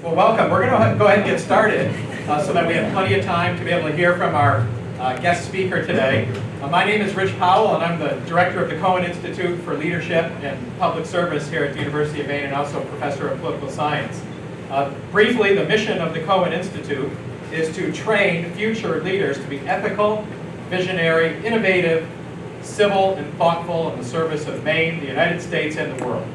Well, welcome. We're going to go ahead and get started so that we have plenty of time to be able to hear from our guest speaker today. My name is Rich Powell, and I'm the director of the Cohen Institute for Leadership and Public Service here at the University of Maine, and also professor of political science. Briefly, the mission of the Cohen Institute is to train future leaders to be ethical, visionary, innovative, civil, and thoughtful in the service of Maine, the United States, and the world.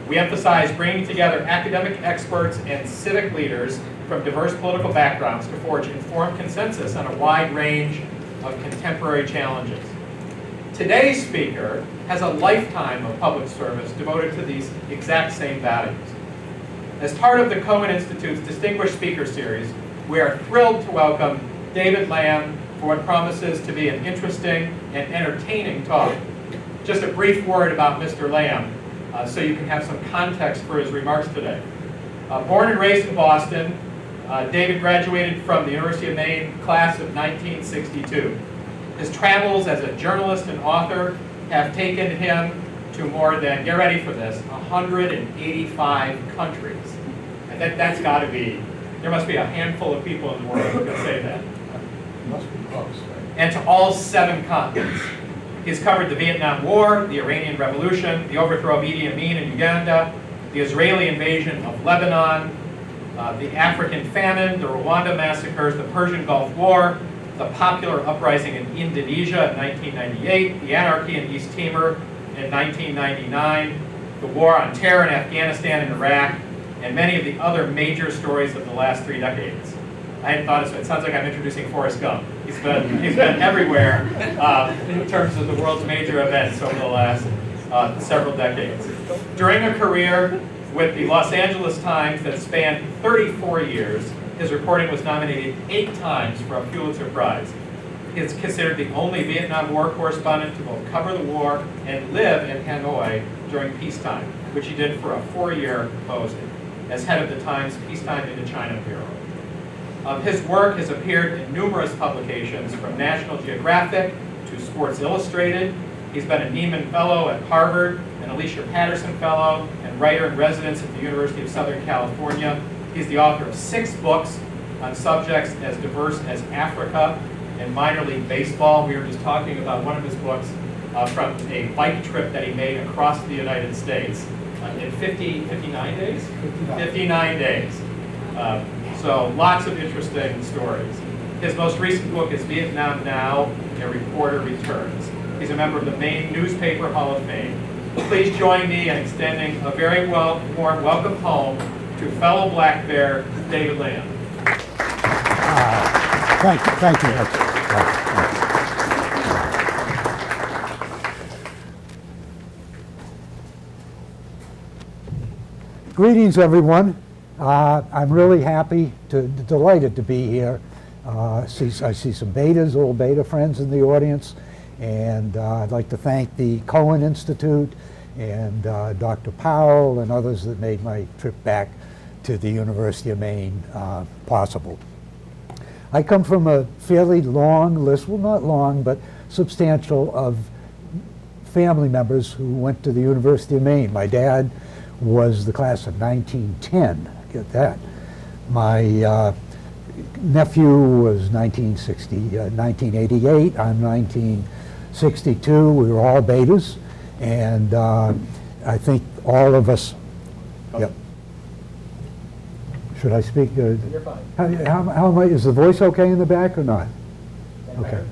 We emphasize bringing together academic experts and civic leaders from diverse political backgrounds to forge informed consensus on a wide range of contemporary challenges. Today's speaker has a lifetime of public service devoted to these exact same values. As part of the Cohen Institute's Distinguished Speaker Series, we are thrilled to welcome David Lamb for what promises to be an interesting and entertaining talk. Just a brief word about Mr. Lamb, so you can have some context for his remarks today. Born and raised in Boston, David graduated from the University of Maine class of 1962. His travels as a journalist and author have taken him to more than, get ready for this, 185 countries. And that's got to be, there must be a handful of people in the world who can say that. Must be close, right? And to all 7 continents. He's covered the Vietnam War, the Iranian Revolution, the overthrow of Idi Amin in Uganda, the Israeli invasion of Lebanon, the African famine, the Rwanda massacres, the Persian Gulf War, the popular uprising in Indonesia in 1998, the anarchy in East Timor in 1999, the war on terror in Afghanistan and Iraq, and many of the other major stories of the last 3 decades. I hadn't thought it sounds like I'm introducing Forrest Gump. He's been everywhere in terms of the world's major events over the last several decades. During a career with the Los Angeles Times that spanned 34 years, his reporting was nominated 8 times for a Pulitzer Prize. He is considered the only Vietnam War correspondent to both cover the war and live in Hanoi during peacetime, which he did for a 4-year post as head of the Times Peacetime Indochina Bureau. His work has appeared in numerous publications, from National Geographic to Sports Illustrated. He's been a Nieman Fellow at Harvard, an Alicia Patterson Fellow, and writer-in-residence at the University of Southern California. He's the author of 6 books on subjects as diverse as Africa and minor league baseball. We were just talking about one of his books from a bike trip that he made across the United States in 59 days? 59 days. So lots of interesting stories. His most recent book is Vietnam Now, A Reporter Returns. He's a member of the Maine Newspaper Hall of Fame. Please join me in extending a very warm welcome home to fellow Black Bear, David Lamb. Thank you. Greetings, everyone. I'm really happy, delighted to be here. I see some betas, old beta friends in the audience, and I'd like to thank the Cohen Institute and Dr. Powell and others that made my trip back to the University of Maine possible. I come from a fairly long list, well, not long, but substantial, of family members who went to the University of Maine. My dad was the class of 1910. Get that. My nephew was 1988. I'm 1962. We were all betas, and I think all of us. Yep. Should I speak? You're fine. How am I? Is the voice okay in the back or not? Okay.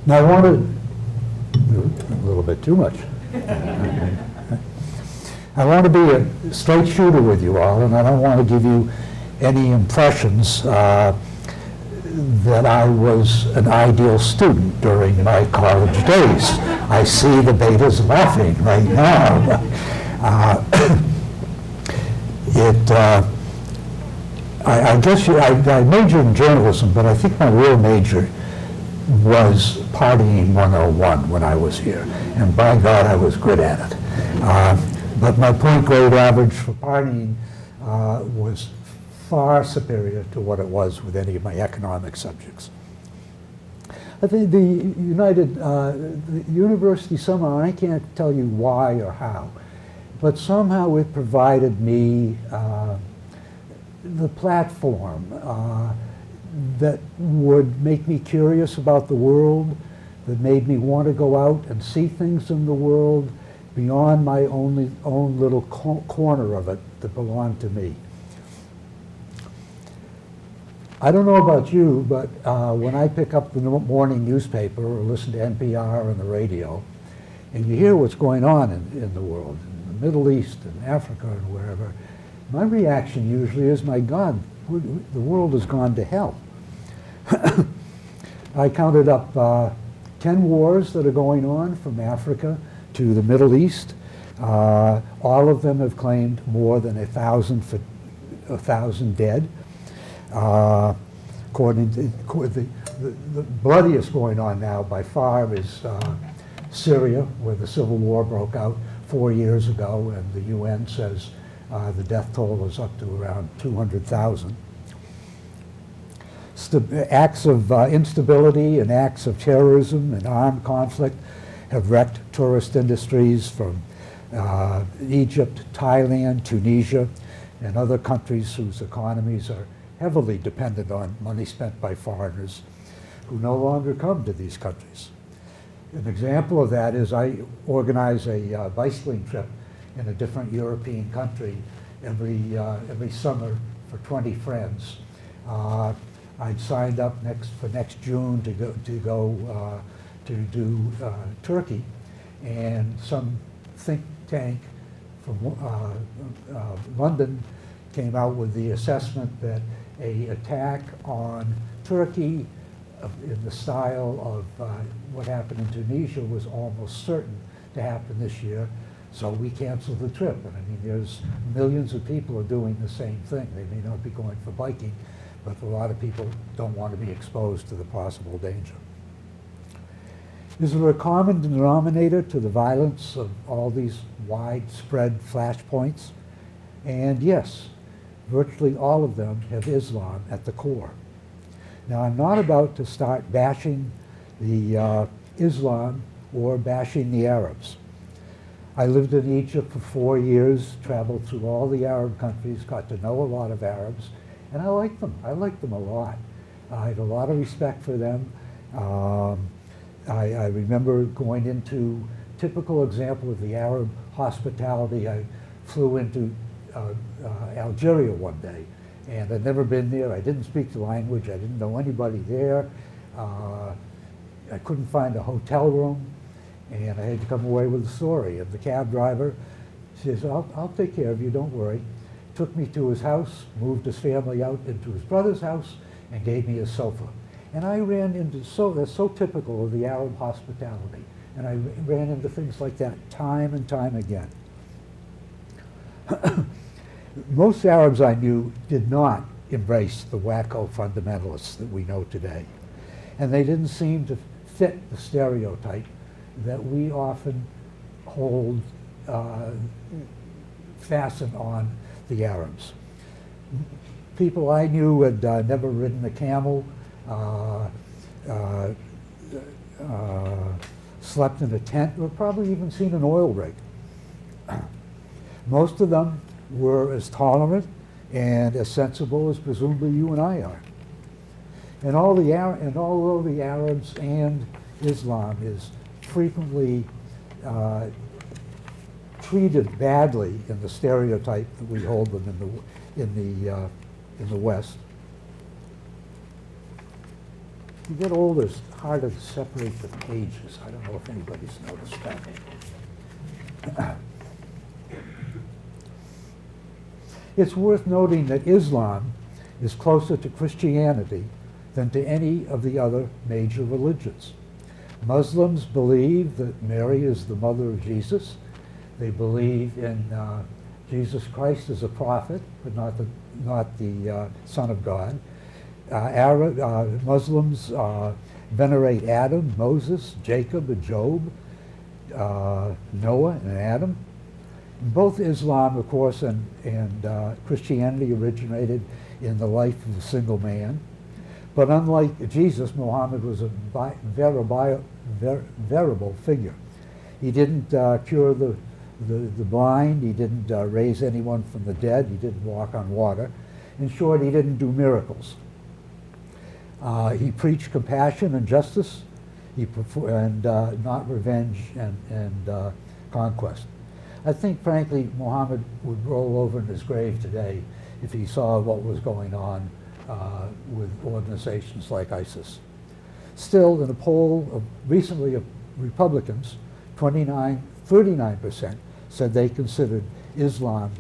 Now I want to. A little bit too much. I want to be a straight shooter with you all, and I don't want to give you any impressions that I was an ideal student during my college days. I see the betas laughing right now. I guess I majored in journalism, but I think my real major was partying 101 when I was here, and by God, I was good at it. But my point grade average for partying was far superior to what it was with any of my economic subjects. I think the university somehow, I can't tell you why or how, but somehow it provided me the platform that would make me curious about the world, that made me want to go out and see things in the world beyond my own little corner of it that belonged to me. I don't know about you, but when I pick up the morning newspaper or listen to NPR on the radio, and you hear what's going on in the world, in the Middle East and Africa and wherever, my reaction usually is, my God, the world has gone to hell. I counted up 10 wars that are going on from Africa to the Middle East. All of them have claimed more than 1,000 dead. According to the bloodiest going on now by far is Syria, where the civil war broke out 4 years ago, and the UN says the death toll is up to around 200,000. Acts of instability and acts of terrorism and armed conflict have wrecked tourist industries from Egypt, Thailand, Tunisia, and other countries whose economies are heavily dependent on money spent by foreigners who no longer come to these countries. An example of that is I organize a bicycling trip in a different European country every summer for 20 friends. I'd signed up for next June to go to do Turkey, and some think tank from London came out with the assessment that an attack on Turkey in the style of what happened in Tunisia was almost certain to happen this year, so we canceled the trip. And I mean, there's millions of people are doing the same thing. They may not be going for biking, but a lot of people don't want to be exposed to the possible danger. Is there a common denominator to the violence of all these widespread flashpoints? And yes, virtually all of them have Islam at the core. Now, I'm not about to start bashing the Islam or bashing the Arabs. I lived in Egypt for 4 years, traveled through all the Arab countries, got to know a lot of Arabs, and I liked them. I liked them a lot. I had a lot of respect for them. I remember going into, typical example of the Arab hospitality, I flew into Algeria one day, and I'd never been there. I didn't speak the language. I didn't know anybody there. I couldn't find a hotel room, and I had to come away with a story. And the cab driver says, I'll take care of you, don't worry. Took me to his house, moved his family out into his brother's house, and gave me a sofa. And I ran into, that's so typical of the Arab hospitality. And I ran into things like that time and time again. Most Arabs I knew did not embrace the wacko fundamentalists that we know today. And they didn't seem to fit the stereotype that we often hold, fasten on the Arabs. People I knew had never ridden a camel, slept in a tent, or probably even seen an oil rig. Most of them were as tolerant and as sensible as presumably you and I are. And although the Arabs and Islam is frequently treated badly in the stereotype that we hold them in the West, you get older, it's harder to separate the pages. I don't know if anybody's noticed that. It's worth noting that Islam is closer to Christianity than to any of the other major religions. Muslims believe that Mary is the mother of Jesus. They believe in Jesus Christ as a prophet, but not the Son of God. Muslims venerate Adam, Moses, Jacob, and Job, Noah, and Adam. Both Islam, of course, and Christianity originated in the life of a single man. But unlike Jesus, Muhammad was a variable figure. He didn't cure the blind, he didn't raise anyone from the dead, he didn't walk on water. In short, he didn't do miracles. He preached compassion and justice, and not revenge and conquest. I think, frankly, Muhammad would roll over in his grave today if he saw what was going on with organizations like ISIS. Still, in a poll recently of Republicans, 39% said they considered Islam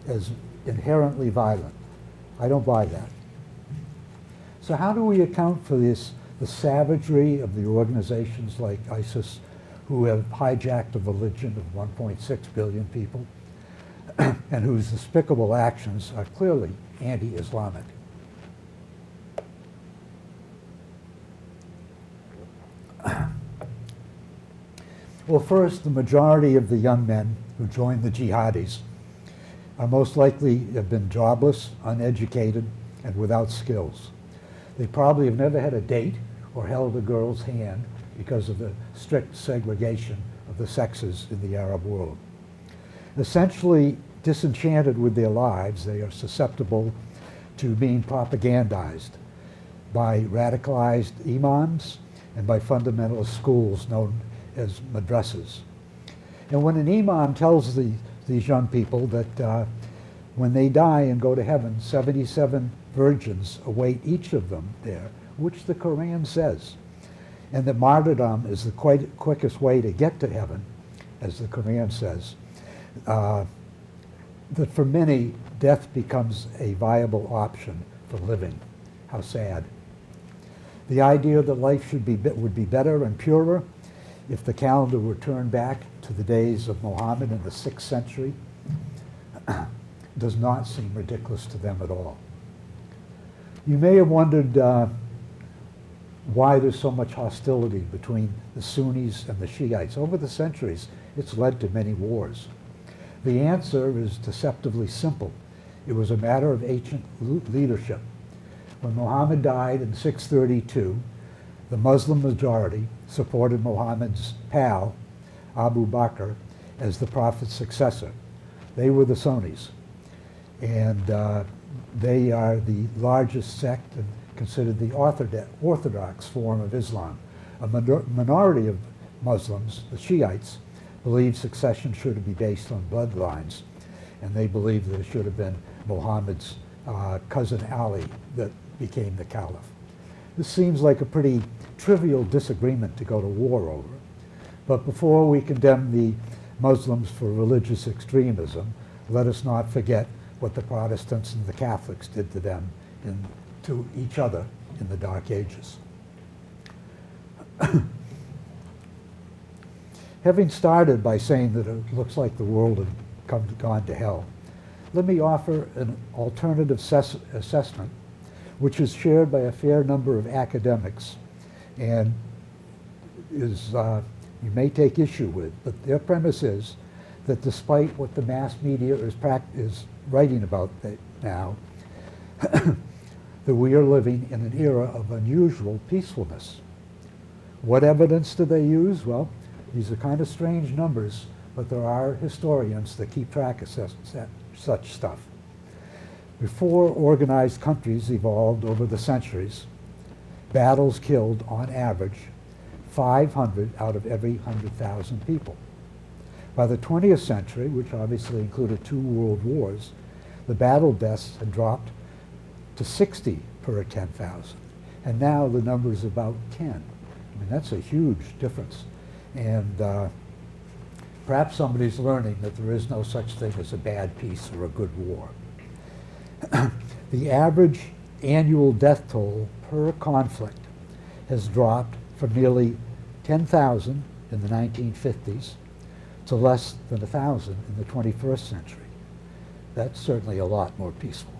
as inherently violent. I don't buy that. So how do we account for the savagery of the organizations like ISIS, who have hijacked a religion of 1.6 billion people and whose despicable actions are clearly anti-Islamic? Well, first, the majority of the young men who joined the jihadis are most likely have been jobless, uneducated, and without skills. They probably have never had a date or held a girl's hand because of the strict segregation of the sexes in the Arab world. Essentially disenchanted with their lives, they are susceptible to being propagandized by radicalized imams and by fundamentalist schools known as madrasas. And when an imam tells these young people that when they die and go to heaven, 77 virgins await each of them there, which the Quran says, and that martyrdom is the quickest way to get to heaven, as the Quran says, that for many, death becomes a viable option for living. How sad. The idea that life would be better and purer if the calendar were turned back to the days of Muhammad in the 6th century does not seem ridiculous to them at all. You may have wondered why there's so much hostility between the Sunnis and the Shiites. Over the centuries, it's led to many wars. The answer is deceptively simple. It was a matter of ancient leadership. When Muhammad died in 632, the Muslim majority supported Muhammad's pal, Abu Bakr, as the prophet's successor. They were the Sunnis, and they are the largest sect and considered the orthodox form of Islam. A minority of Muslims, the Shiites, believe succession should be based on bloodlines, and they believe that it should have been Muhammad's cousin Ali that became the caliph. This seems like a pretty trivial disagreement to go to war over. But before we condemn the Muslims for religious extremism, let us not forget what the Protestants and the Catholics did to them to each other in the Dark Ages. Having started by saying that it looks like the world had gone to hell, let me offer an alternative assessment which is shared by a fair number of academics and is, you may take issue with, but their premise is that despite what the mass media is writing about now, that we are living in an era of unusual peacefulness. What evidence do they use? Well, these are kind of strange numbers, but there are historians that keep track of such stuff. Before organized countries evolved over the centuries, battles killed, on average, 500 out of every 100,000 people. By the 20th century, which obviously included 2 world wars, the battle deaths had dropped to 60 per 10,000. And now the number is about 10. I mean, that's a huge difference. And perhaps somebody's learning that there is no such thing as a bad peace or a good war. The average annual death toll per conflict has dropped from nearly 10,000 in the 1950s to less than 1,000 in the 21st century. That's certainly a lot more peaceful.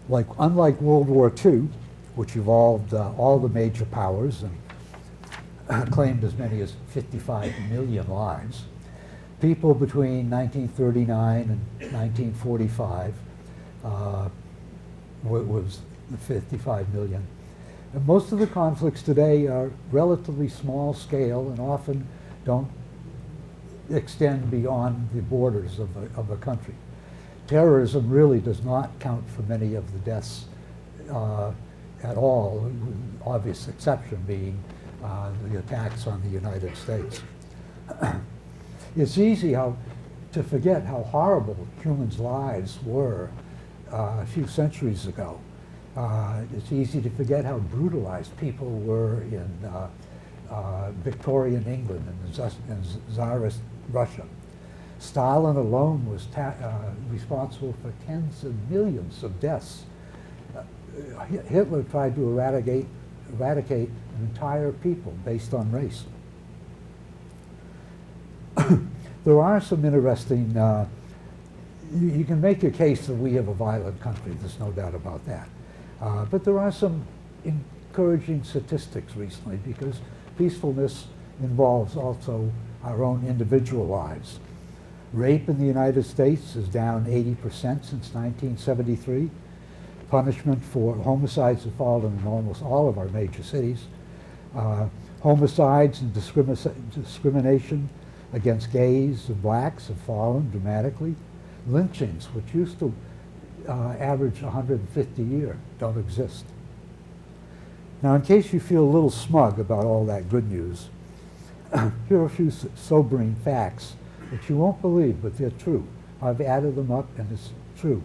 Unlike World War II, which involved all the major powers and claimed as many as 55 million lives, people between 1939 and 1945 was the 55 million. And most of the conflicts today are relatively small scale and often don't extend beyond the borders of a country. Terrorism really does not count for many of the deaths at all, with obvious exception being the attacks on the United States. It's easy to forget how horrible humans' lives were a few centuries ago. It's easy to forget how brutalized people were in Victorian England and Tsarist Russia. Stalin alone was responsible for tens of millions of deaths. Hitler tried to eradicate an entire people based on race. There are some interesting, you can make your case that we have a violent country, there's no doubt about that. But there are some encouraging statistics recently, because peacefulness involves also our own individual lives. Rape in the United States is down 80% since 1973. Punishment for homicides have fallen in almost all of our major cities. Homicides and discrimination against gays and blacks have fallen dramatically. Lynchings, which used to average 150 a year, don't exist. Now, in case you feel a little smug about all that good news, here are a few sobering facts that you won't believe, but they're true. I've added them up, and it's true.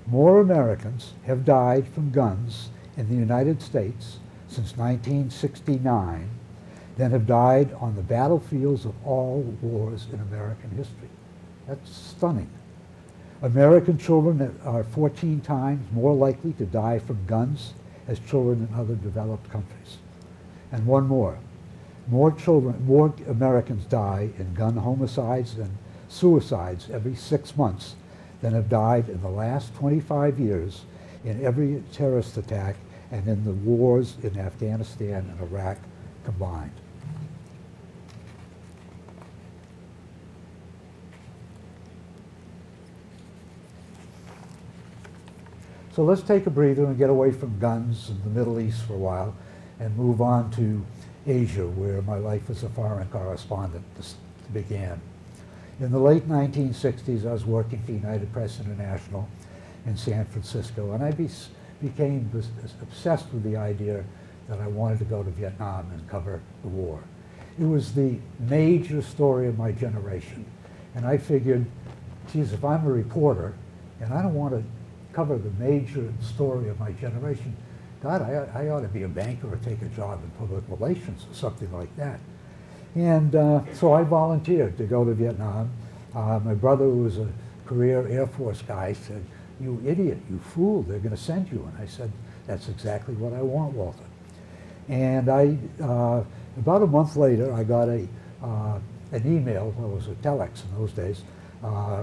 More Americans have died from guns in the United States since 1969 than have died on the battlefields of all wars in American history. That's stunning. American children are 14 times more likely to die from guns as children in other developed countries. And one more. More Americans die in gun homicides and suicides every 6 months than have died in the last 25 years in every terrorist attack and in the wars in Afghanistan and Iraq combined. So let's take a breather and get away from guns and the Middle East for a while and move on to Asia, where my life as a foreign correspondent began. In the late 1960s, I was working for United Press International in San Francisco, and I became obsessed with the idea that I wanted to go to Vietnam and cover the war. It was the major story of my generation, and I figured, geez, if I'm a reporter and I don't want to cover the major story of my generation, God, I ought to be a banker or take a job in public relations or something like that. And so I volunteered to go to Vietnam. My brother, who was a career Air Force guy, said, "You idiot, you fool, they're going to send you." And I said, "That's exactly what I want, Walter." And about a month later, I got an email, well, it was a telex in those days,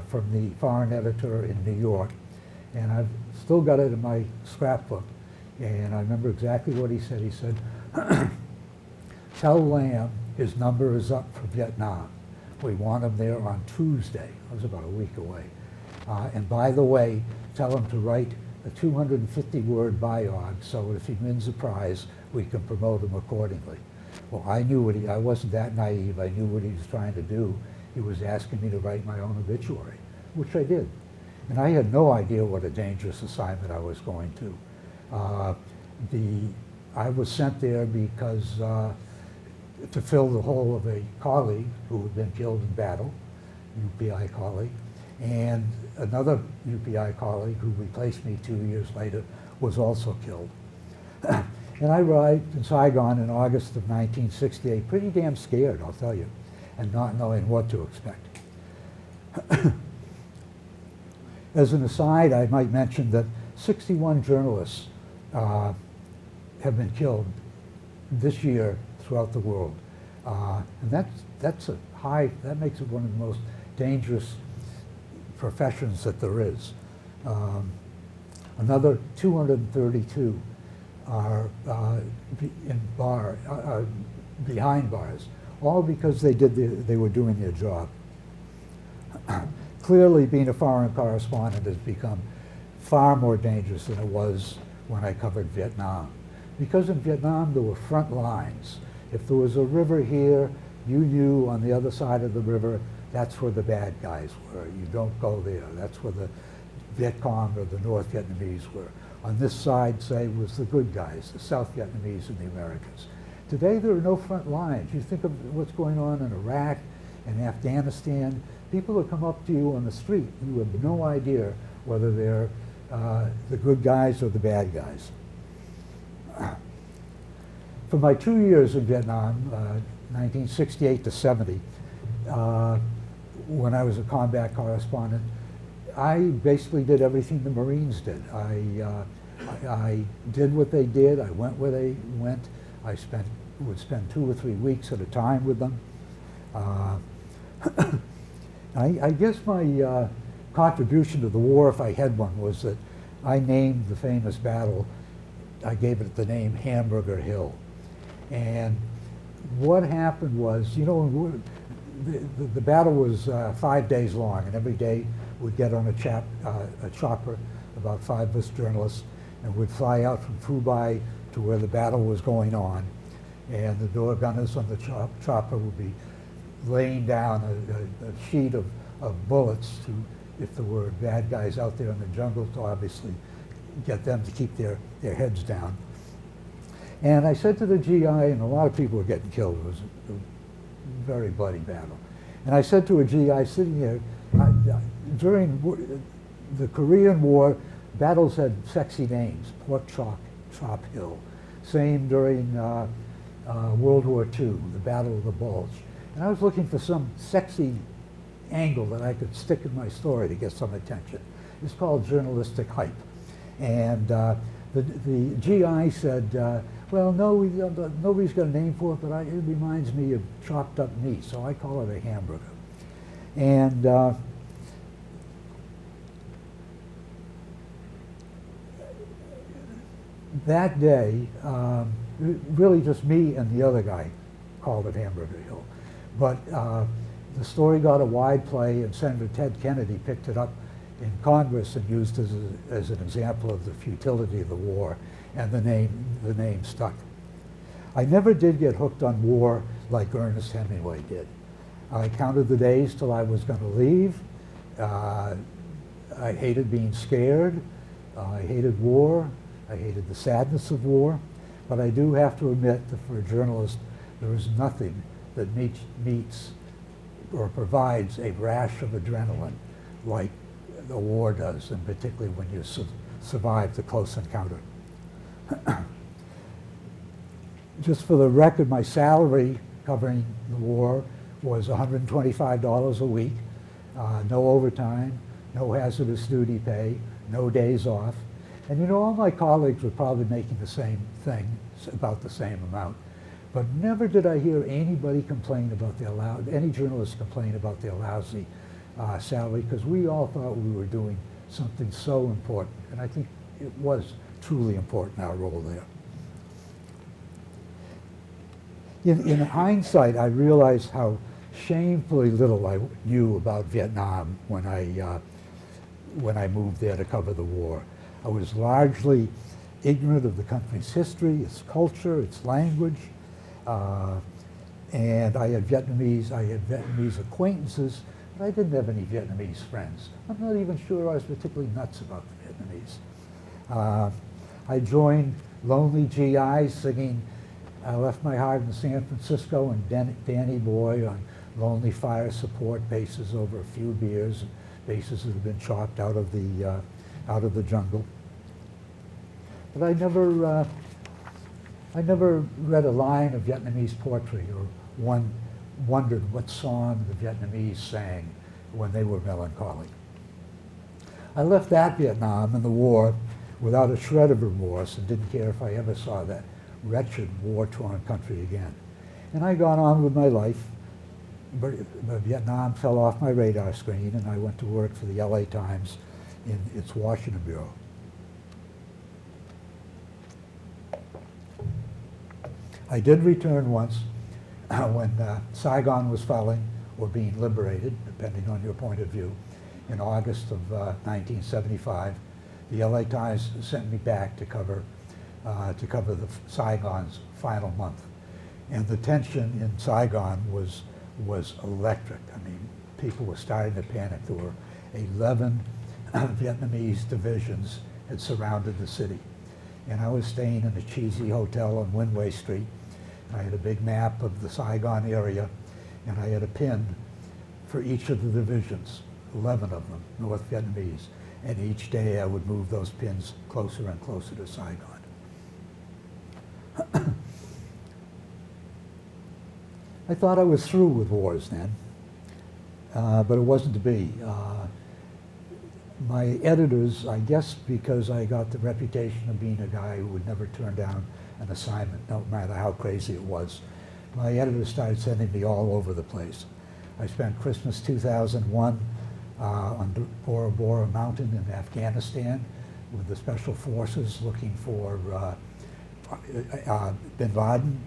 from the foreign editor in New York. And I've still got it in my scrapbook. And I remember exactly what he said. He said, "Tell Lamb his number is up for Vietnam. We want him there on Tuesday." That was about a week away. And by the way, tell him to write a 250-word biog, so if he wins a prize, we can promote him accordingly. Well, I knew I wasn't that naive. I knew what he was trying to do. He was asking me to write my own obituary, which I did. And I had no idea what a dangerous assignment I was going to. I was sent there because to fill the hole of a colleague who had been killed in battle, UPI colleague, and another UPI colleague who replaced me 2 years later was also killed. And I arrived in Saigon in August of 1968, pretty damn scared, I'll tell you, and not knowing what to expect. As an aside, I might mention that 61 journalists have been killed this year throughout the world. And that's a high, that makes it one of the most dangerous professions that there is. Another 232 are behind bars, all because they were doing their job. Clearly, being a foreign correspondent has become far more dangerous than it was when I covered Vietnam. Because in Vietnam there were front lines. If there was a river here, you knew on the other side of the river that's where the bad guys were. You don't go there. That's where the Viet Cong or the North Vietnamese were. On this side, say, was the good guys, the South Vietnamese and the Americans. Today there are no front lines. You think of what's going on in Iraq and Afghanistan. People will come up to you on the street. You have no idea whether they're the good guys or the bad guys. For my 2 years in Vietnam, 1968 to 70, when I was a combat correspondent, I basically did everything the Marines did. I did what they did. I went where they went. I would spend 2 or 3 weeks at a time with them. I guess my contribution to the war, if I had one, was that I named the famous battle, I gave it the name Hamburger Hill. And what happened was, you know, the battle was 5 days long, and every day we'd get on a chopper, about 5 of us journalists, and we'd fly out from Phu Bai to where the battle was going on. And the door gunners on the chopper would be laying down a sheet of bullets to, if there were bad guys out there in the jungle, to obviously get them to keep their heads down. And I said to the GI, and a lot of people were getting killed. It was a very bloody battle. And I said to a GI sitting there, during the Korean War, battles had sexy names, Pork Chop Hill. Same during World War II, the Battle of the Bulge. And I was looking for some sexy angle that I could stick in my story to get some attention. It's called journalistic hype. And the GI said, well, no, nobody's got a name for it, but it reminds me of chopped up meat, so I call it a hamburger. And that day, really just me and the other guy called it Hamburger Hill. But the story got a wide play, and Senator Ted Kennedy picked it up in Congress and used it as an example of the futility of the war, and the name stuck. I never did get hooked on war like Ernest Hemingway did. I counted the days till I was going to leave. I hated being scared. I hated war. I hated the sadness of war. But I do have to admit that for a journalist, there is nothing that meets or provides a rash of adrenaline like the war does, and particularly when you survive the close encounter. Just for the record, my salary covering the war was $125 a week, no overtime, no hazardous duty pay, no days off. And you know, all my colleagues were probably making the same thing, about the same amount. But never did I hear anybody complain about any journalist complain about their lousy salary, because we all thought we were doing something so important. And I think it was truly important, our role there. In hindsight, I realized how shamefully little I knew about Vietnam when I moved there to cover the war. I was largely ignorant of the country's history, its culture, its language, and I had Vietnamese acquaintances, but I didn't have any Vietnamese friends. I'm not even sure I was particularly nuts about the Vietnamese. I joined lonely GIs singing I Left My Heart in San Francisco and Danny Boy on lonely fire support bases over a few beers, bases that had been chopped out of the jungle. But I never read a line of Vietnamese poetry or wondered what song the Vietnamese sang when they were melancholy. I left that Vietnam and the war without a shred of remorse and didn't care if I ever saw that wretched war-torn country again. And I got on with my life. But Vietnam fell off my radar screen, and I went to work for the LA Times in its Washington bureau. I did return once when Saigon was falling or being liberated, depending on your point of view, in August of 1975. The LA Times sent me back to cover to cover the Saigon's final month. And the tension in Saigon was electric. I mean, people were starting to panic. There were 11 Vietnamese divisions had surrounded the city. And I was staying in a cheesy hotel on Windway Street. I had a big map of the Saigon area, and I had a pin for each of the divisions, 11 of them, North Vietnamese. And each day I would move those pins closer and closer to Saigon. I thought I was through with wars then, but it wasn't to be. My editors, I guess because I got the reputation of being a guy who would never turn down an assignment, no matter how crazy it was, my editors started sending me all over the place. I spent Christmas 2001 on Bora Bora Mountain in Afghanistan with the Special Forces looking for bin Laden.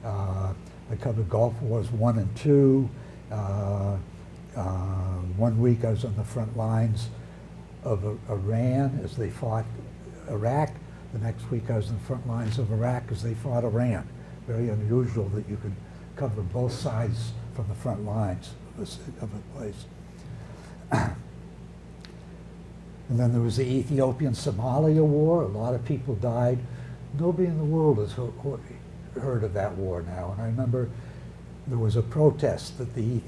I covered Gulf Wars 1 and 2. 1 week I was on the front lines of Iran as they fought Iraq. The next week I was on the front lines of Iraq as they fought Iran. Very unusual that you could cover both sides from the front lines of a place. And then there was the Ethiopian-Somalia War. A lot of people died. Nobody in the world has heard of that war now. And I remember there was a protest that the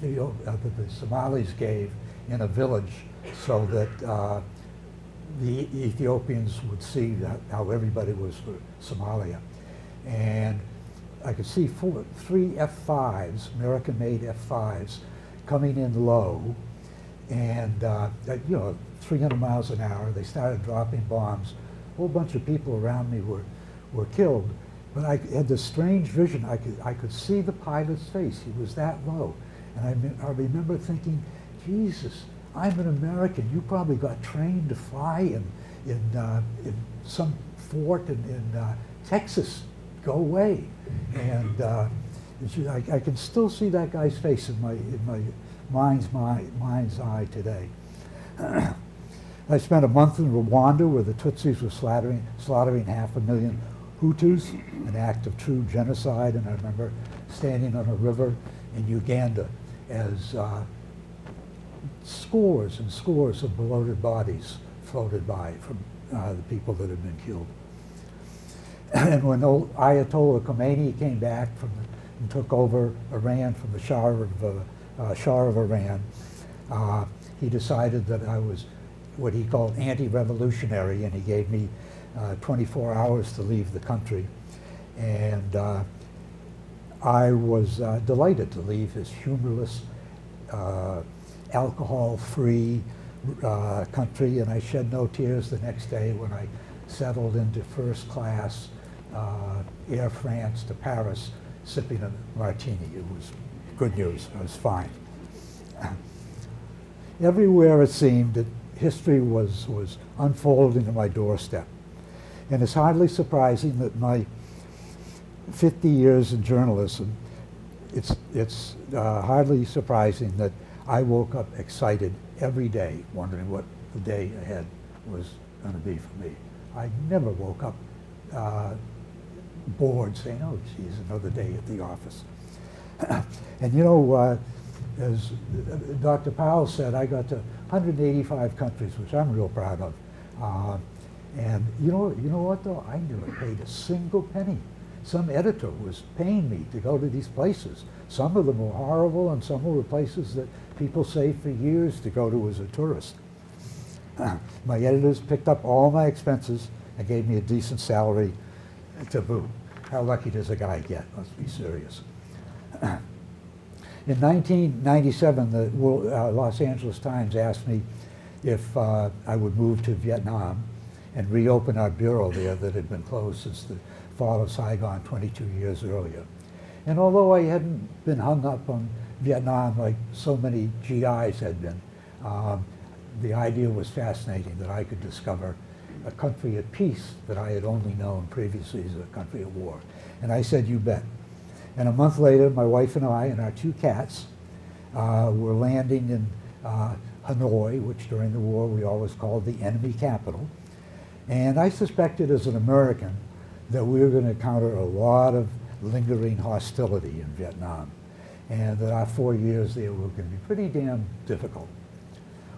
Somalis gave in a village so that the Ethiopians would see how everybody was for Somalia. And I could see 3 F-5s, American-made F-5s, coming in low, and 300 miles an hour. They started dropping bombs. A whole bunch of people around me were killed. But I had this strange vision. I could see the pilot's face. He was that low. And I remember thinking, Jesus, I'm an American. You probably got trained to fly in some fort in Texas. Go away. And I can still see that guy's face in my mind's eye today. I spent a month in Rwanda where the Tutsis were slaughtering 500,000 Hutus, an act of true genocide. And I remember standing on a river in Uganda as scores and scores of bloated bodies floated by from the people that had been killed. And when Ayatollah Khomeini came back and took over Iran from the Shah of Iran, he decided that I was what he called anti-revolutionary, and he gave me 24 hours to leave the country. And I was delighted to leave his humorless, alcohol-free country, and I shed no tears the next day when I settled into first class Air France to Paris, sipping a martini. It was good news. I was fine. Everywhere it seemed that history was unfolding at my doorstep. And it's hardly surprising that my 50 years in journalism, it's hardly surprising that I woke up excited every day, wondering what the day ahead was going to be for me. I never woke up bored, saying, oh, geez, another day at the office. And you know, as Dr. Powell said, I got to 185 countries, which I'm real proud of. And you know what though? I never paid a single penny. Some editor was paying me to go to these places. Some of them were horrible, and some were places that people saved for years to go to as a tourist. My editors picked up all my expenses and gave me a decent salary to boot. How lucky does a guy get? Let's be serious. In 1997, the Los Angeles Times asked me if I would move to Vietnam and reopen our bureau there that had been closed since the fall of Saigon 22 years earlier. And although I hadn't been hung up on Vietnam like so many GIs had been, the idea was fascinating that I could discover a country at peace that I had only known previously as a country at war. And I said, you bet. And a month later, my wife and I and our 2 cats were landing in Hanoi, which during the war we always called the enemy capital. And I suspected as an American that we were going to encounter a lot of lingering hostility in Vietnam, and that our 4 years there were going to be pretty damn difficult.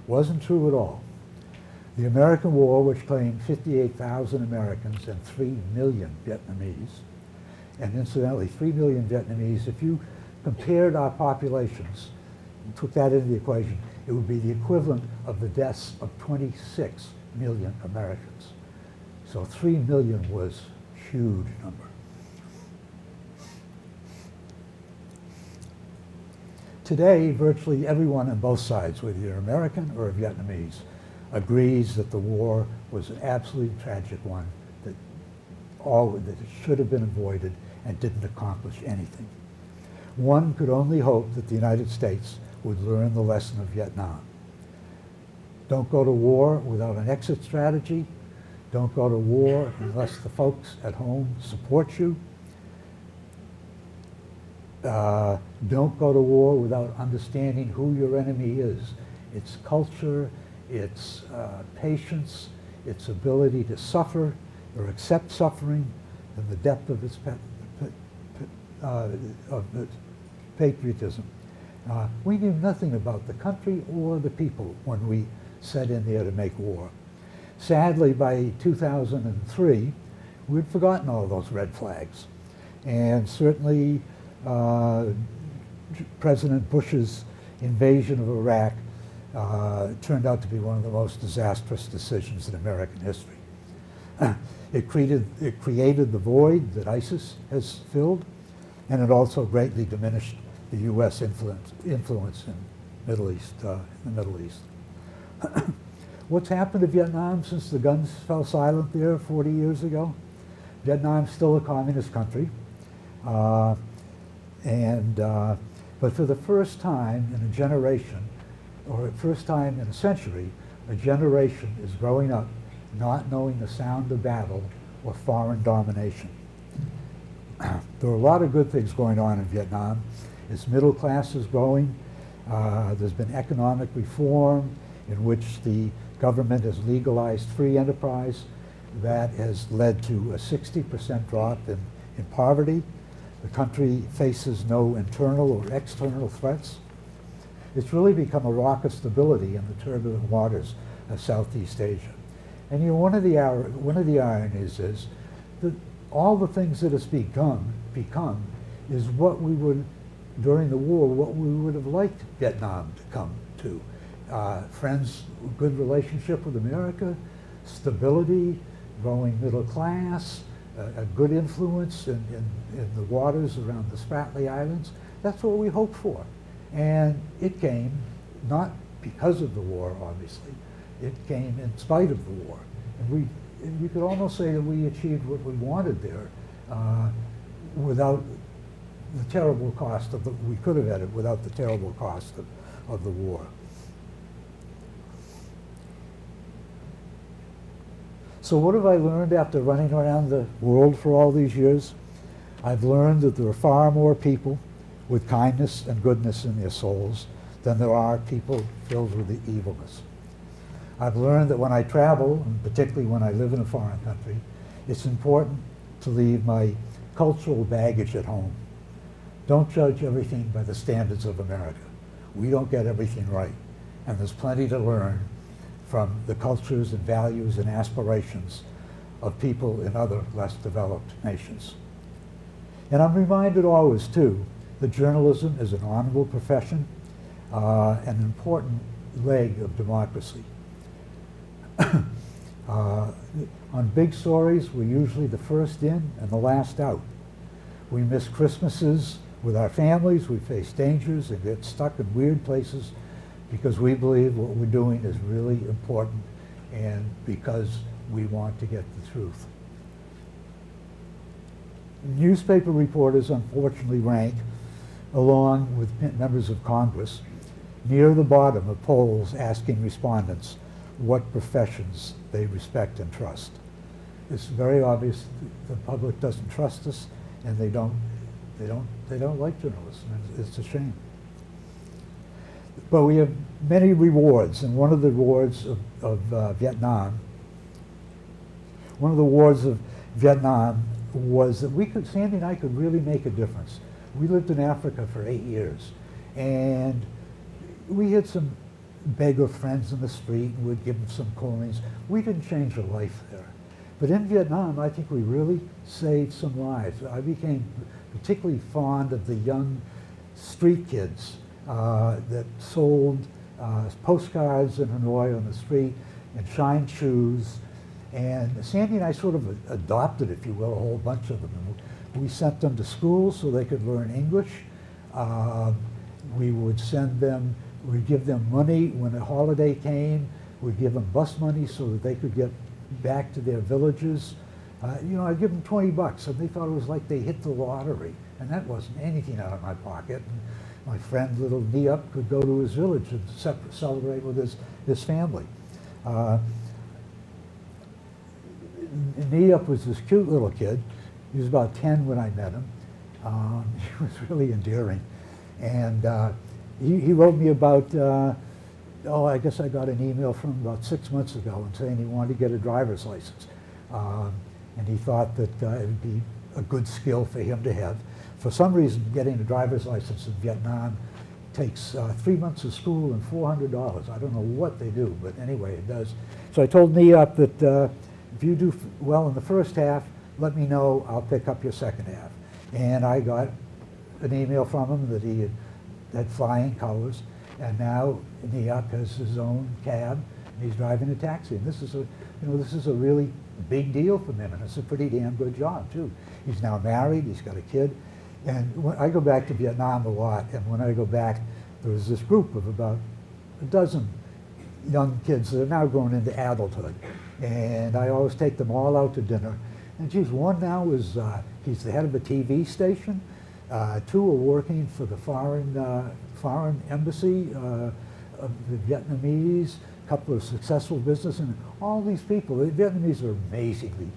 Wasn't true at all. The American War, which claimed 58,000 Americans and 3 million Vietnamese, and incidentally, 3 million Vietnamese, if you compared our populations and took that into the equation, it would be the equivalent of the deaths of 26 million Americans. So 3 million was a huge number. Today, virtually everyone on both sides, whether you're American or Vietnamese, agrees that the war was an absolutely tragic one, that it should have been avoided and didn't accomplish anything. One could only hope that the United States would learn the lesson of Vietnam. Don't go to war without an exit strategy. Don't go to war unless the folks at home support you. Don't go to war without understanding who your enemy is. Its culture, its patience, its ability to suffer or accept suffering, and the depth of its patriotism. We knew nothing about the country or the people when we set in there to make war. Sadly, by 2003, we'd forgotten all those red flags. And certainly, President Bush's invasion of Iraq turned out to be one of the most disastrous decisions in American history. It created the void that ISIS has filled, and it also greatly diminished the U.S. influence in the Middle East. What's happened to Vietnam since the guns fell silent there 40 years ago? Vietnam's still a communist country. But for the first time in a generation, or first time in a century, a generation is growing up not knowing the sound of battle or foreign domination. There are a lot of good things going on in Vietnam. Its middle class is growing. There's been economic reform in which the government has legalized free enterprise. That has led to a 60% drop in poverty. The country faces no internal or external threats. It's really become a rock of stability in the turbulent waters of Southeast Asia. And you know, one of the ironies is that all the things that it's become is what we would, during the war, what we would have liked Vietnam to come to. Friends, good relationship with America, stability, growing middle class, a good influence in the waters around the Spratly Islands. That's what we hoped for. And it came, not because of the war, obviously. It came in spite of the war. And you could almost say that we achieved what we wanted there without the terrible cost of we could have had it without the terrible cost of the war. So what have I learned after running around the world for all these years? I've learned that there are far more people with kindness and goodness in their souls than there are people filled with the evilness. I've learned that when I travel, and particularly when I live in a foreign country, it's important to leave my cultural baggage at home. Don't judge everything by the standards of America. We don't get everything right, and there's plenty to learn from the cultures and values and aspirations of people in other less developed nations. And I'm reminded always, too, that journalism is an honorable profession, an important leg of democracy. On big stories, we're usually the first in and the last out. We miss Christmases with our families, we face dangers and get stuck in weird places because we believe what we're doing is really important and because we want to get the truth. Newspaper reporters unfortunately rank, along with members of Congress, near the bottom of polls asking respondents what professions they respect and trust. It's very obvious the public doesn't trust us, and they don't like journalists, and it's a shame. But we have many rewards, and one of the rewards of Vietnam was that Sandy and I could really make a difference. We lived in Africa for 8 years, and we had some beggar friends in the street, and we'd give them some coins. We didn't change their life there. But in Vietnam, I think we really saved some lives. I became particularly fond of the young street kids that sold postcards in Hanoi on the street and shined shoes. And Sandy and I sort of adopted, if you will, a whole bunch of them. And we sent them to school so they could learn English. We would send them, we'd give them money when a holiday came. We'd give them bus money so that they could get back to their villages. You know, I'd give them 20 bucks, and they thought it was like they hit the lottery. And that wasn't anything out of my pocket. And my friend, little Niup, could go to his village and celebrate with his family. Niup was this cute little kid. He was about 10 when I met him. He was really endearing. And he wrote me about, I guess I got an email from him about 6 months ago and saying he wanted to get a driver's license. And he thought that it would be a good skill for him to have. For some reason, getting a driver's license in Vietnam takes 3 months of school and $400. I don't know what they do, but anyway, it does. So I told Niup that if you do well in the first half, let me know, I'll pick up your second half. And I got an email from him that he had flying colors, and now Niup has his own cab, and he's driving a taxi. And this is a really big deal for him, and it's a pretty damn good job too. He's now married, he's got a kid, and when I go back to Vietnam a lot, and when I go back, there was this group of about a dozen young kids that are now grown into adulthood, and I always take them all out to dinner. And geez, one now is, he's the head of a TV station, 2 are working for the foreign embassy of the Vietnamese, a couple of successful business, and all these people, the Vietnamese are amazingly,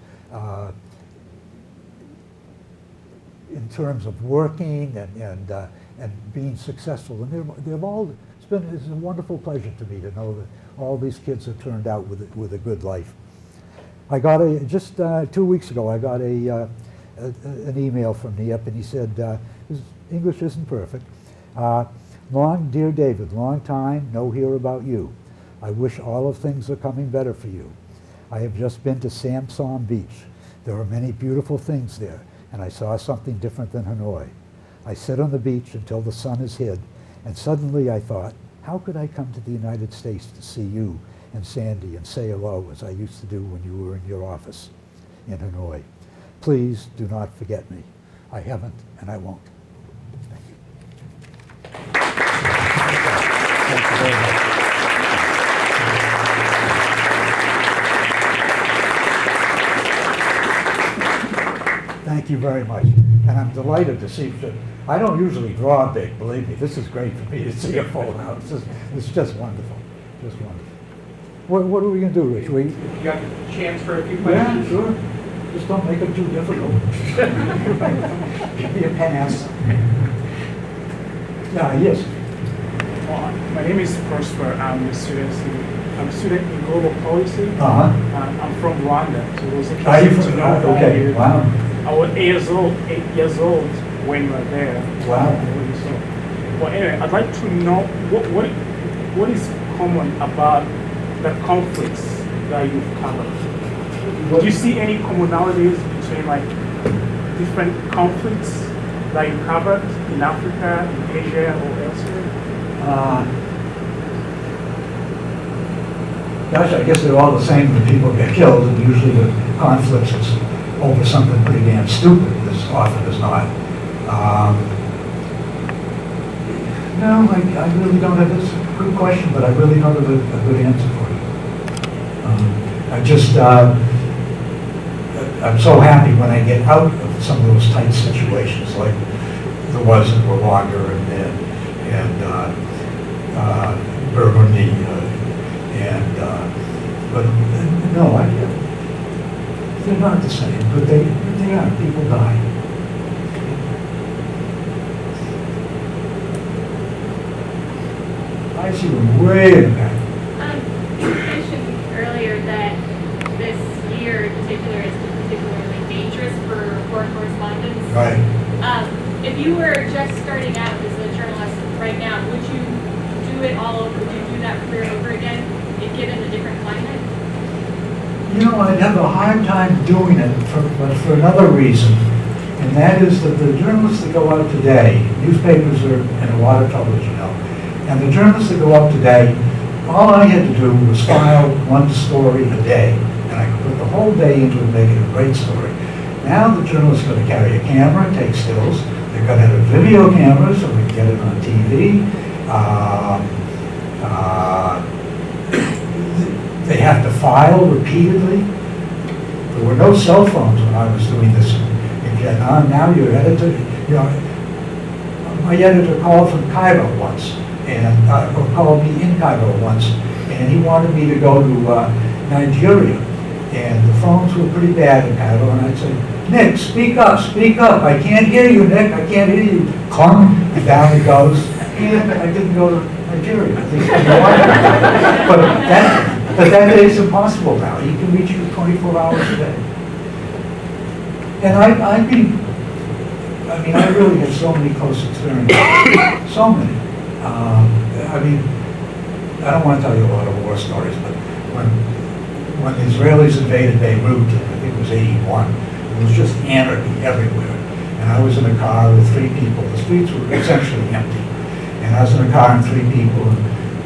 in terms of working and being successful. And they've all, it's a wonderful pleasure to me to know that all these kids have turned out with a good life. I got just 2 weeks ago, I got an email from Niup, and he said, his English isn't perfect. Dear David, long time, no hear about you. I wish all of things are coming better for you. I have just been to Sam Som Beach. There are many beautiful things there, and I saw something different than Hanoi. I sit on the beach until the sun is hid, and suddenly I thought, how could I come to the United States to see you and Sandy and say hello as I used to do when you were in your office in Hanoi? Please do not forget me. I haven't, and I won't. Thank you. Thank you very much. Thank you very much. And I'm delighted to see that. I don't usually draw big, believe me. This is great for me to see a full house. It's just wonderful. Just wonderful. What are we going to do, Rich? You got a chance for a few questions? Yeah, sure. Just don't make them too difficult. Give me a pass. Yes. My name is Prosper. I'm a student in global policy. I'm from Rwanda, so it was interesting to know that okay. you. Wow. I was 8 years old when we were there. Wow. Well, anyway, I'd like to know what is common about the conflicts that you've covered. Do you see any commonalities between like different conflicts that you covered in Africa, in Asia, or elsewhere? Gosh, I guess they're all the same when people get killed, and usually the conflicts is over something pretty damn stupid, as often as not. No, I really don't have this. Good question, but I really don't have a good answer for you. I'm so happy when I get out of some of those tight situations, like there was in Rwanda and Burgundy, but no, they're not the same, but they are. People die. I see them way in the back. You mentioned earlier that this year in particular is particularly dangerous for you were just starting out as a journalist right now, would you do it all over? Would you do that career over again if given a different climate? You know, I'd have a hard time doing it, but for another reason, and that is that the journalists that go out today, newspapers are in a lot of trouble, as you know, and the journalists that go out today, all I had to do was file one story a day, and I could put the whole day into it and make it a great story. Now the journalist's going to carry a camera, take stills. They're going to have a video camera so we can get it on TV. They have to file repeatedly. There were no cell phones when I was doing this in Vietnam. Now your editor, you know, my editor called from Cairo once, and or called me in Cairo once, and he wanted me to go to Nigeria. And the phones were pretty bad in Cairo, and I'd say, Nick, speak up, I can't hear you, Nick, I can't hear you. Clung, and down it goes, and I didn't go to Nigeria. But that is impossible now. He can reach you 24 hours a day. And I really have so many close experiences, so many. I don't want to tell you a lot of war stories, but when the Israelis invaded Beirut, I think it was '81, it was just anarchy everywhere. And I was in a car with 3 people. The streets were essentially empty. And I was in a car with 3 people, and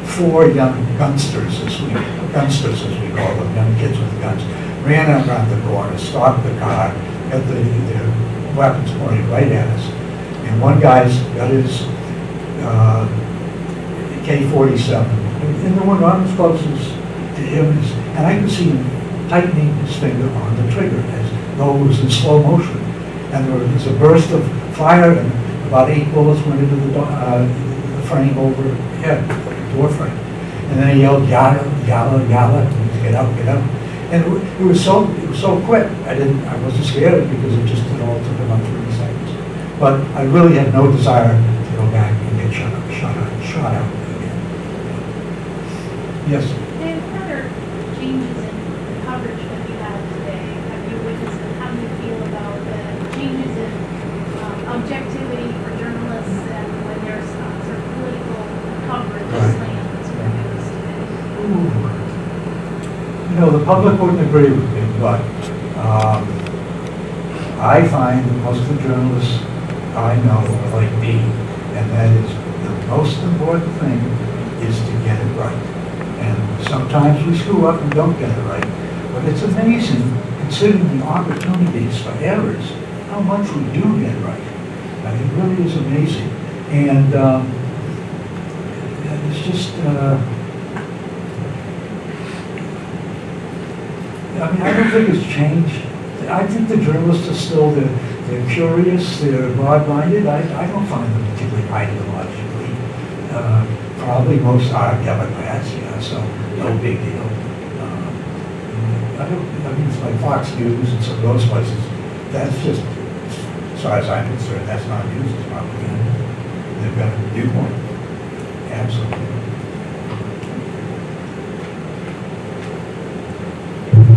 4 young gunsters, as we call them, young kids with guns, ran out around the corner, stopped the car, got their weapons pointed right at us. And one guy's got his K-47, and the one I'm closest to him is, and I could see him tightening his finger on the trigger as though it was in slow motion. And there was a burst of fire, and about 8 bullets went into the frame overhead, the door frame. And then he yelled, "Yalla, yalla, yalla!" Get up, get up. And it was so quick. I wasn't scared because it all took about 30 seconds. But I really had no desire to go back and get shot out again. Yes. And what other changes in coverage that we have today have you witnessed, and how do you feel about the changes in objectivity for journalists and when there's sort of political coverage slants or news today? Ooh. You know, the public wouldn't agree with me, but I find that most of the journalists I know are like me, and that is the most important thing is to get it right. And sometimes we screw up and don't get it right, but it's amazing, considering the opportunities for errors, how much we do get right. It really is amazing. And it's just, I don't think it's changed. I think the journalists are still, they're curious, they're broad-minded. I don't find them particularly ideologically. Probably most are Democrats, so no big deal. It's like Fox News and some of those places. That's just, as far as I'm concerned, that's not news, it's propaganda. They've got a viewpoint. Absolutely.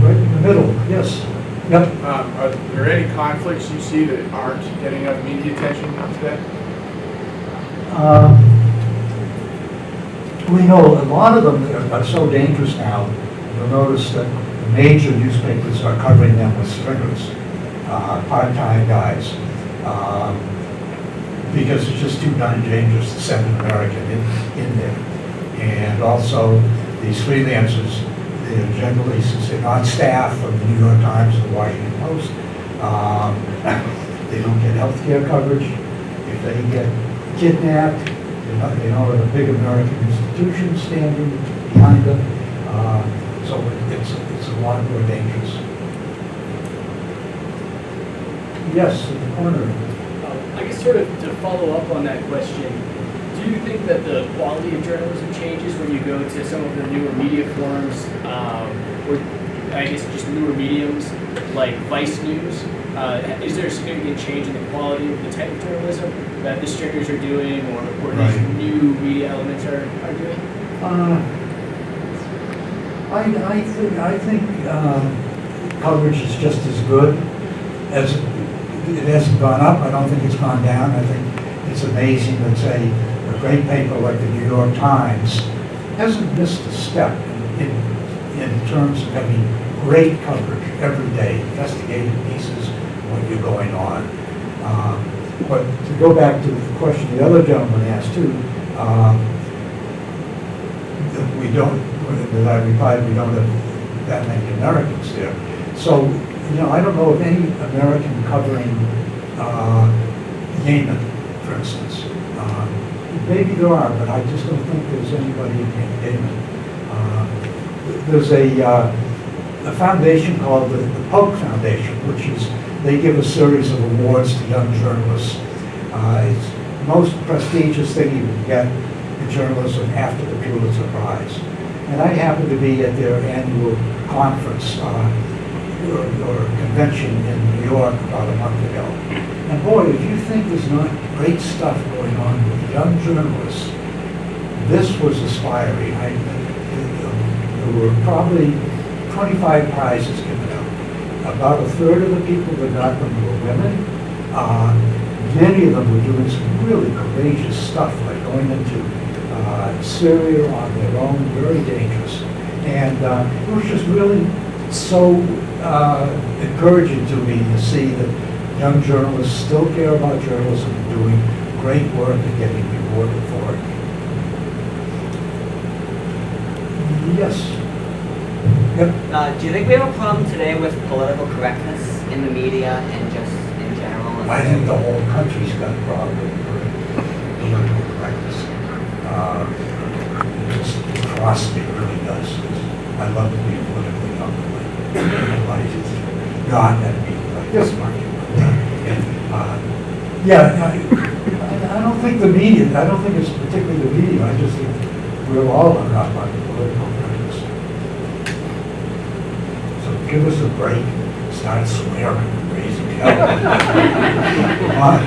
Right in the middle, yes. Yep. Are there any conflicts you see that aren't getting enough media attention today? We know a lot of them are so dangerous now. You'll notice that the major newspapers are covering them with stringers, part-time guys, because it's just too darn dangerous to send an American in there. And also, these freelancers, they're generally, since they're on staff from the New York Times or the Washington Post, they don't get health care coverage. If they get kidnapped, they don't have a big American institution standing behind them. So it's a lot more dangerous. Yes, in the corner. I guess sort of to follow up on that question, do you think that the quality of journalism changes when you go to some of the newer media forums, or I guess just newer mediums like Vice News? Is there a significant change in the quality of the type of journalism that the stringers are doing, or these new media elements are doing? I think coverage is just as good as it hasn't gone up, I don't think it's gone down. I think it's amazing that, say, a great paper like the New York Times hasn't missed a step in terms of having great coverage every day, investigative pieces, what you're going on. But to go back to the question the other gentleman asked too, that we don't, that I replied, we don't have that many Americans there. So, you know, I don't know of any American covering Yemen, for instance. Maybe there are, but I just don't think there's anybody in Yemen. There's a foundation called the Polk Foundation, which is, they give a series of awards to young journalists. It's the most prestigious thing you can get in journalism after the Pulitzer Prize. And I happened to be at their annual conference or convention in New York about a month ago. And boy, if you think there's not great stuff going on with young journalists, this was aspiring. There were probably 25 prizes given out. About a third of the people that got them were women. Many of them were doing some really courageous stuff, like going into Syria on their own, very dangerous. And it was just really so encouraging to me to see that young journalists still care about journalism and doing great work and getting rewarded for it. Yes. Yep. Do you think we have a problem today with political correctness in the media and just in general? I think the whole country's got a problem with political correctness. It just crosses me, it really does. I love to be politically upright. Like, God, that be like this much. I don't think the media, I don't think it's particularly the media, I just think we're all hung up on political correctness. So give us a break, start swearing and raising hell. Come on.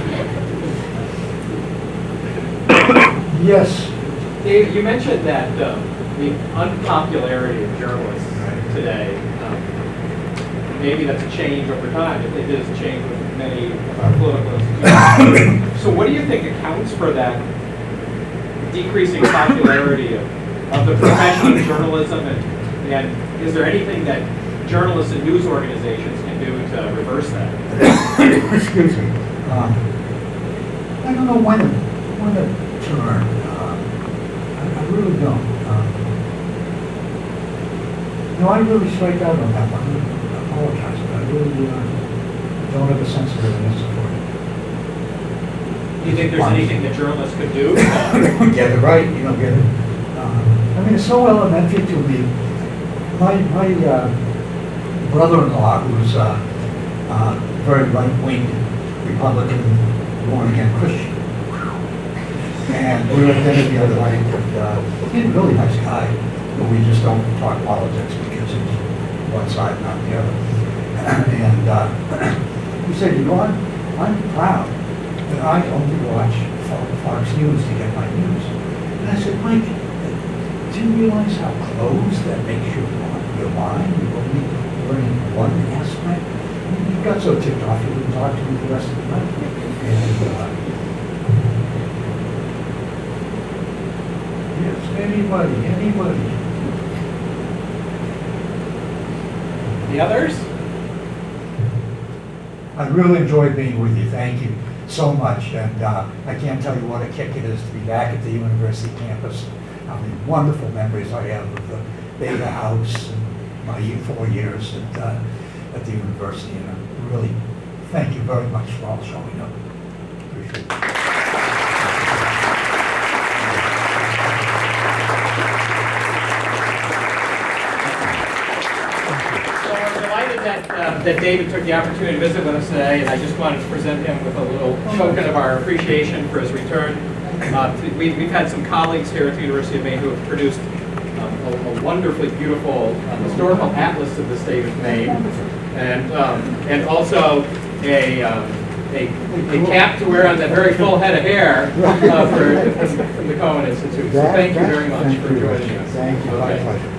Yes. Dave, you mentioned that the unpopularity of journalists today, maybe that's a change over time. It is a change with many of our political institutions. So what do you think accounts for that decreasing popularity of the profession of journalism? And is there anything that journalists and news organizations can do to reverse that? Excuse me. I don't know when to turn. I really don't. No, I really strike out on that one. I apologize, but I really don't have a sensitivity for it. Do you think there's anything that journalists could do? Get it right, you don't get it. I mean, it's so elementary to me. My brother-in-law, who's very right-wing Republican, born-again Christian, and we were at dinner the other night, and he's a really nice guy, but we just don't talk politics because he's one side, not the other. And he said, you know, I'm proud that I only watch Fox News to get my news. And I said, Mike, do you realize how closed that makes your mind? You're only learning one aspect. You got so ticked off you wouldn't talk to me the rest of the night. And yes, anybody. The others? I really enjoyed being with you. Thank you so much. And I can't tell you what a kick it is to be back at the university campus. How many wonderful memories I have of the Beta House and my 4 years at the university. And I really thank you very much for all showing up. Appreciate it. That David took the opportunity to visit with us today, and I just wanted to present him with a little token of our appreciation for his return. We've had some colleagues here at the University of Maine who have produced a wonderfully beautiful historical atlas of the state of Maine, and also a cap to wear on that very full head of hair from the Cohen Institute. So thank you very much for joining us. Thank you. Okay. My pleasure.